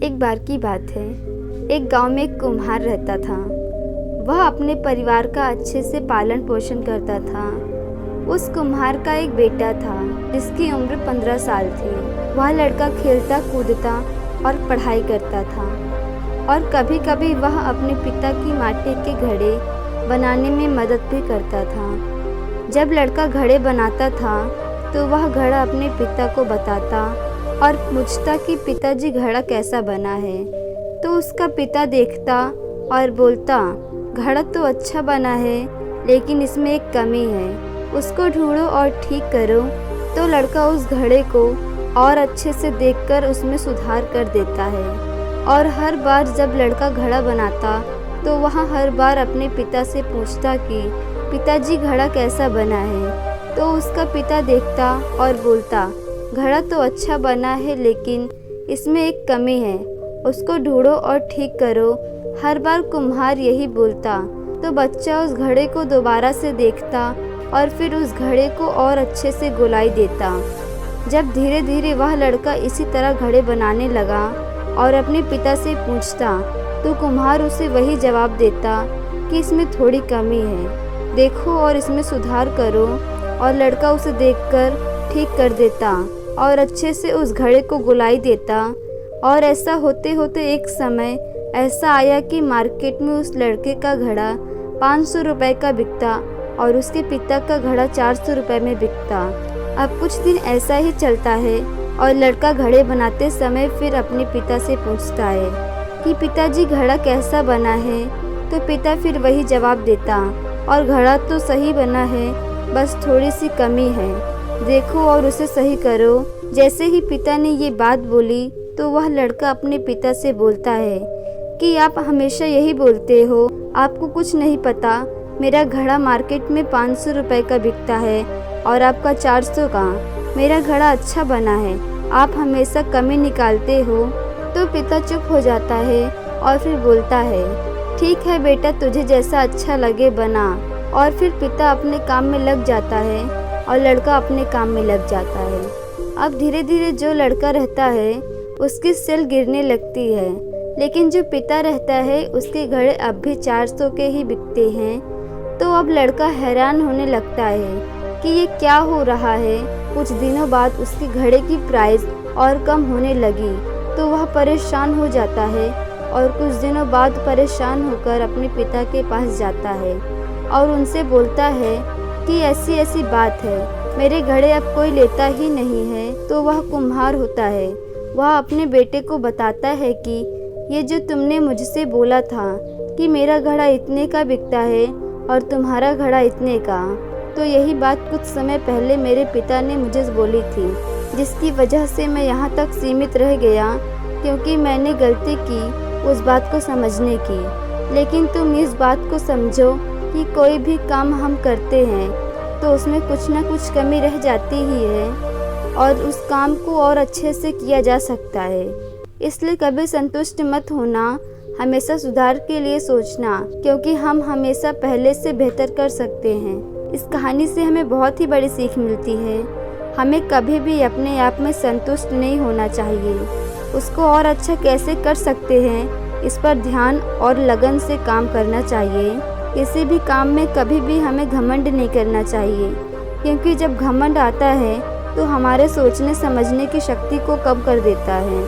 एक बार की बात है। एक गांव में एक कुम्हार रहता था। वह अपने परिवार का अच्छे से पालन पोषण करता था। उस कुम्हार का एक बेटा था जिसकी उम्र 15 साल थी। वह लड़का खेलता कूदता और पढ़ाई करता था और कभी कभी वह अपने पिता की माटी के घड़े बनाने में मदद भी करता था। जब लड़का घड़े बनाता था तो वह घड़ा अपने पिता को बताता और पूछता कि पिताजी घड़ा कैसा बना है। तो उसका पिता देखता और बोलता, घड़ा तो अच्छा बना है लेकिन इसमें एक कमी है, उसको ढूंढो और ठीक करो। तो लड़का उस घड़े को और अच्छे से देखकर उसमें सुधार कर देता है और हर बार जब लड़का घड़ा बनाता तो वह हर बार अपने पिता से पूछता कि पिताजी घड़ा कैसा बना है। तो उसका पिता देखता और बोलता, घड़ा तो अच्छा बना है लेकिन इसमें एक कमी है, उसको ढूंढो और ठीक करो। हर बार कुम्हार यही बोलता तो बच्चा उस घड़े को दोबारा से देखता और फिर उस घड़े को और अच्छे से गोलाई देता। जब धीरे धीरे वह लड़का इसी तरह घड़े बनाने लगा और अपने पिता से पूछता तो कुम्हार उसे वही जवाब देता कि इसमें थोड़ी कमी है, देखो और इसमें सुधार करो। और लड़का उसे देखकर ठीक कर देता और अच्छे से उस घड़े को गोलाई देता। और ऐसा होते होते एक समय ऐसा आया कि मार्केट में उस लड़के का घड़ा 500 रुपये का बिकता और उसके पिता का घड़ा 400 रुपये में बिकता। अब कुछ दिन ऐसा ही चलता है और लड़का घड़े बनाते समय फिर अपने पिता से पूछता है कि पिताजी घड़ा कैसा बना है। तो पिता फिर वही जवाब देता, और घड़ा तो सही बना है, बस थोड़ी सी कमी है, देखो और उसे सही करो। जैसे ही पिता ने ये बात बोली तो वह लड़का अपने पिता से बोलता है कि आप हमेशा यही बोलते हो, आपको कुछ नहीं पता, मेरा घड़ा मार्केट में 500 रुपये का बिकता है और आपका 400 का। मेरा घड़ा अच्छा बना है, आप हमेशा कमी निकालते हो। तो पिता चुप हो जाता है और फिर बोलता है, ठीक है बेटा, तुझे जैसा अच्छा लगे बना। और फिर पिता अपने काम में लग जाता है और लड़का अपने काम में लग जाता है। अब धीरे धीरे जो लड़का रहता है उसकी सेल गिरने लगती है, लेकिन जो पिता रहता है उसके घड़े अब भी 400 के ही बिकते हैं। तो अब लड़का हैरान होने लगता है कि ये क्या हो रहा है। कुछ दिनों बाद उसके घड़े की प्राइस और कम होने लगी तो वह परेशान हो जाता है और कुछ दिनों बाद परेशान होकर अपने पिता के पास जाता है और उनसे बोलता है कि ऐसी ऐसी बात है, मेरे घड़े अब कोई लेता ही नहीं है। तो वह कुम्हार होता है, वह अपने बेटे को बताता है कि ये जो तुमने मुझसे बोला था कि मेरा घड़ा इतने का बिकता है और तुम्हारा घड़ा इतने का, तो यही बात कुछ समय पहले मेरे पिता ने मुझे बोली थी, जिसकी वजह से मैं यहाँ तक सीमित रह गया क्योंकि मैंने गलती की उस बात को समझने की। लेकिन तुम इस बात को समझो कि कोई भी काम हम करते हैं तो उसमें कुछ ना कुछ कमी रह जाती ही है और उस काम को और अच्छे से किया जा सकता है। इसलिए कभी संतुष्ट मत होना, हमेशा सुधार के लिए सोचना, क्योंकि हम हमेशा पहले से बेहतर कर सकते हैं। इस कहानी से हमें बहुत ही बड़ी सीख मिलती है। हमें कभी भी अपने आप में संतुष्ट नहीं होना चाहिए, उसको और अच्छा कैसे कर सकते हैं इस पर ध्यान और लगन से काम करना चाहिए। किसी भी काम में कभी भी हमें घमंड नहीं करना चाहिए, क्योंकि जब घमंड आता है तो हमारे सोचने समझने की शक्ति को कम कर देता है।